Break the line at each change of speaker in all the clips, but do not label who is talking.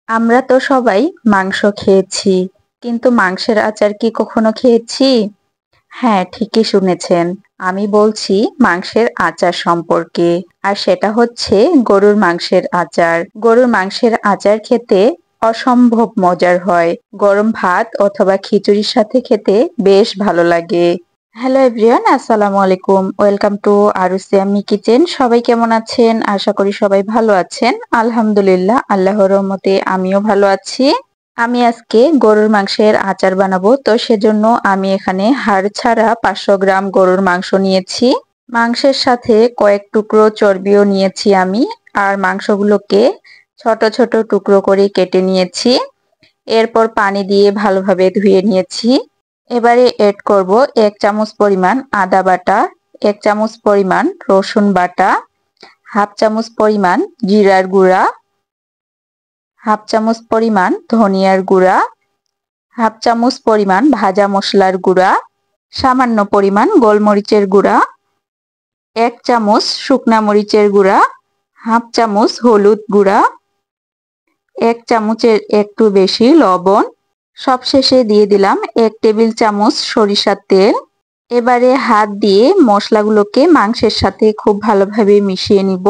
আমরা তো সবাই মাংস খেয়েছি, কিন্তু মাংসের আচার কি কখনো খেয়েছি? হ্যাঁ, ঠিকই শুনেছেন। আমি বলছি মাংসের আচার সম্পর্কে। আর সেটা হচ্ছে গরুর মাংসের আচার। গরুর মাংসের আচার খেতে অসম্ভব মজার হয়। গরম ভাত অথবা খিচুড়ির সাথে খেতে বেশ ভালো লাগে। হ্যালো এভরিওয়ান, আসসালামু আলাইকুম। Welcome to আরুসি Ammi kitchen. সবাই কেমন আছেন? আশা করি সবাই ভালো আছেন। আলহামদুলিল্লাহ, আল্লাহর রহমতে আমিও ভালো আছি। আমি আজকে গরুর মাংসের আচার বানাবো, তো সেজন্য আমি এখানে হাড় ছাড়া 500 গ্রাম গরুর মাংস নিয়েছি। মাংসের সাথে কয়েক টুকরো চর্বিও নিয়েছি আমি। আর মাংসগুলোকে ছোট ছোট টুকরো করে কেটে নিয়েছি। এরপর পানি দিয়ে ভালোভাবে ধুয়ে নিয়েছি। এবারে এড করব 1 চামচ পরিমাণ আদা বাটা, 1 চামচ পরিমাণ রসুন বাটা, হাফ চামচ পরিমাণ জিরার গুঁড়া, হাফ চামচ পরিমাণ ধনিয়ার গুঁড়া, হাফ চামচ পরিমাণ ভাজা মশলার গুঁড়া, সামান্য পরিমাণ গোলমরিচের গুঁড়া, 1 চামচ শুকনা মরিচের গুঁড়া, হাফ চামচ হলুদ গুঁড়া, 1 চামচের একটু বেশি লবণ। সবশেষে দিয়ে দিলাম 1 টেবিল চামচ সরিষার তেল। এবারে হাত দিয়ে মশলাগুলোকে মাংসের সাথে খুব ভালোভাবে মিশিয়ে নিব।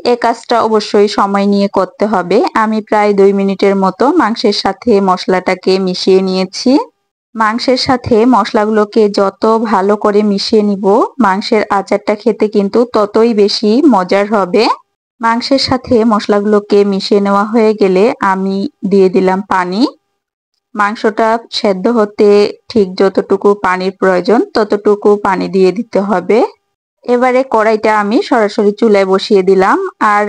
এই কাজটা অবশ্যই সময় নিয়ে করতে হবে। আমি প্রায় 2 মিনিটের মতো মাংসের সাথে মশলাটাকে মিশিয়ে নিয়েছি। মাংসের সাথে মশলাগুলোকে যত ভালো করে মিশিয়ে নিব, মাংসের আচারটা খেতে কিন্তু ততই বেশি মজার হবে। মাংসের সাথে মশলাগুলোকে মিশিয়ে নেওয়া হয়ে গেলে আমি দিয়ে দিলাম পানি। মাংসটা সেদ্ধ হতে ঠিক যতটুকু পানির প্রয়োজন ততটুকু পানি দিয়ে দিতে হবে। এবারে কড়াইটা আমি সরাসরি চুলায় বসিয়ে দিলাম। আর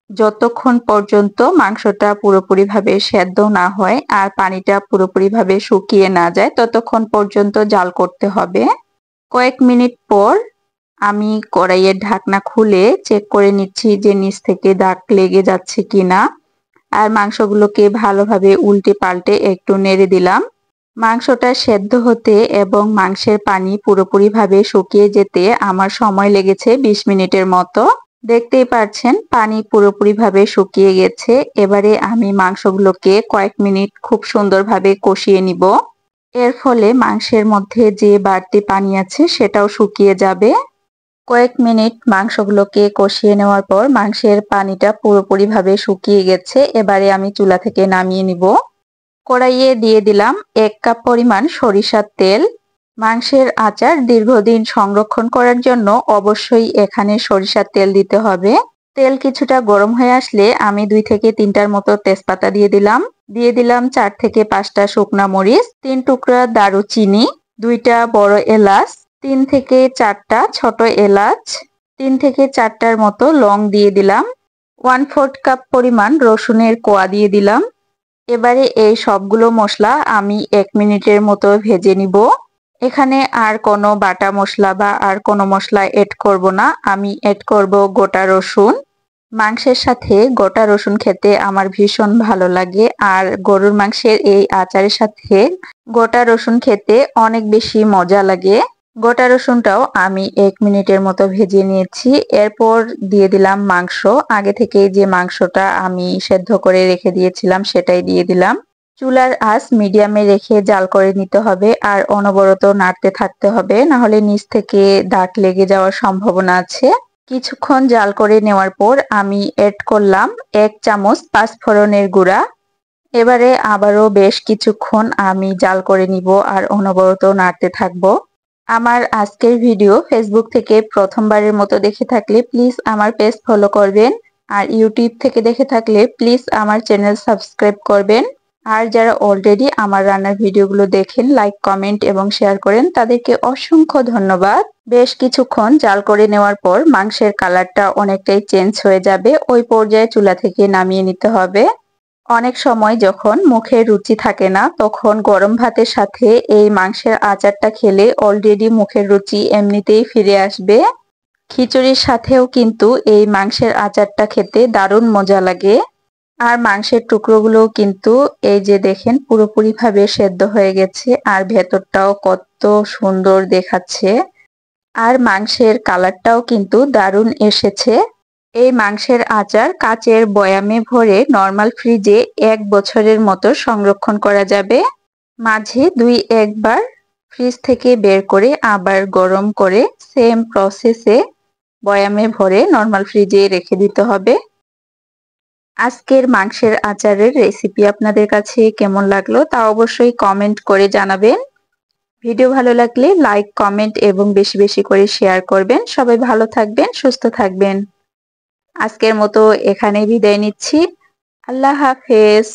যতক্ষণ পর্যন্ত মাংসটা পুরোপুরিভাবে সেদ্ধ না হয় আর পানিটা পুরোপুরিভাবে শুকিয়ে না যায় ততক্ষণ পর্যন্ত জাল করতে হবে। কয়েক মিনিট পর আমি কড়াইয়ের ঢাকনা খুলে চেক করে নিচ্ছি যে নিচ থেকে দাগ লেগে যাচ্ছে কিনা। আর মাংসগুলোকে ভালোভাবে উল্টে পাল্টে একটু নেড়ে দিলাম। মাংসটা সেদ্ধ হতে এবং মাংসের পানি পুরোপুরিভাবে শুকিয়ে যেতে আমার সময় লেগেছে 20 মিনিটের মতো। দেখতেই পাচ্ছেন পানি পুরোপুরিভাবে শুকিয়ে গেছে। এবারে আমি মাংসগুলোকে কয়েক মিনিট খুব সুন্দরভাবে কষিয়ে নিব। এর ফলে মাংসের মধ্যে যে বাড়তি পানি আছে সেটাও শুকিয়ে যাবে। কয়েক মিনিট মাংসগুলোকে কষিয়ে নেওয়ার পর মাংসের পানিটা পুরোপুরিভাবে শুকিয়ে গেছে। এবারে আমি চুলা থেকে নামিয়ে নিব। কড়াইয়ে দিয়ে দিলাম 1 কাপ পরিমাণ সরিষার তেল। মাংসের আচার দীর্ঘদিন সংরক্ষণ করার জন্য অবশ্যই এখানে সরিষার তেল দিতে হবে। তেল কিছুটা গরম হয়ে আসলে আমি 2 থেকে 3টার মতো তেজপাতা দিয়ে দিলাম। দিয়ে দিলাম 4 থেকে 5টা শুকনা মরিচ, 3 টুকরা দারুচিনি, 2টা বড় এলাচ, 3 থেকে 4টা ছোট এলাচ, 3 থেকে 4টার মতো লং দিয়ে দিলাম। 1/4 কাপ পরিমাণ রসুনের কোয়া দিয়ে দিলাম। এবারে এই সবগুলো মশলা আমি 1 মিনিটের মতো ভেজে নিব। এখানে আর কোনো বাটা মশলা বা আর কোনো মশলা এড করব না। আমি এড করব গোটা রসুন। মাংসের সাথে গোটা রসুন খেতে আমার ভীষণ ভালো লাগে। আর গরুর মাংসের এই আচারের সাথে গোটা রসুন খেতে অনেক বেশি মজা লাগে। গোটা রসুনটাও আমি 1 মিনিটের মতো ভেজে নিয়েছি। এরপর দিয়ে দিলাম মাংস। আগে থেকে যে মাংসটা আমি সেদ্ধ করে রেখে দিয়েছিলাম সেটাই দিয়ে দিলাম। চুলার আঁচ মিডিয়ামে রেখে জাল করে নিতে হবে আর অনবরত নাড়তে থাকতে হবে, না হলে নিচ থেকে দাগ লেগে যাওয়ার সম্ভাবনা আছে। কিছুক্ষণ জাল করে নেওয়ার পর আমি এড করলাম 1 চামচ পাঁচফোড়নের গুঁড়া। এবারে আবারও বেশ কিছুক্ষণ আমি জাল করে নিব আর অনবরত নাড়তে থাকবো। আমার আজকের ভিডিও ফেসবুক থেকে প্রথমবারের মতো দেখে থাকলে প্লিজ আমার পেজ ফলো করবেন। আর ইউটিউব থেকে দেখে থাকলে প্লিজ আমার চ্যানেল সাবস্ক্রাইব করবেন। আর যারা অলরেডি আমার রান্নার ভিডিওগুলো দেখেন, লাইক, কমেন্ট এবং শেয়ার করেন তাদেরকে অসংখ্য ধন্যবাদ। বেশ কিছুক্ষণ জাল করে নেওয়ার পর মাংসের কালারটা অনেকটাই চেঞ্জ হয়ে যাবে। ওই পর্যায়ে চুলা থেকে নামিয়ে নিতে হবে। অনেক সময় যখন মুখে রুচি থাকে না তখন গরম ভাতের সাথে এই মাংসের আচারটা খেলে অলরেডি মুখের রুচি এমনিতেই ফিরে আসবে। খিচুড়ির সাথেও কিন্তু এই মাংসের আচারটা খেতে দারুণ মজা লাগে। আর মাংসের টুকরোগুলোও কিন্তু এই যে দেখেন পুরোপুরিভাবে সেদ্ধ হয়ে গেছে আর ভেতরটাও কত সুন্দর দেখাচ্ছে। আর মাংসের কালারটাও কিন্তু দারুণ এসেছে। এই মাংসের আচার কাচের বয়ামে ভরে নরমাল ফ্রিজে 1 বছরের মতো সংরক্ষণ করা যাবে। মাঝে 2-1 বার ফ্রিজ থেকে বের করে আবার গরম করে সেম প্রসেসে বয়ামে ভরে নরমাল ফ্রিজে রেখে দিতে হবে। আজকের মাংসের আচারের রেসিপি আপনাদের কাছে কেমন লাগলো তা অবশ্যই কমেন্ট করে জানাবেন। ভিডিও ভালো লাগলে লাইক, কমেন্ট এবং বেশি বেশি করে শেয়ার করবেন। সবাই ভালো থাকবেন, সুস্থ থাকবেন। আজকের মতো এখানেই বিদায় নিচ্ছি। আল্লাহ হাফেজ।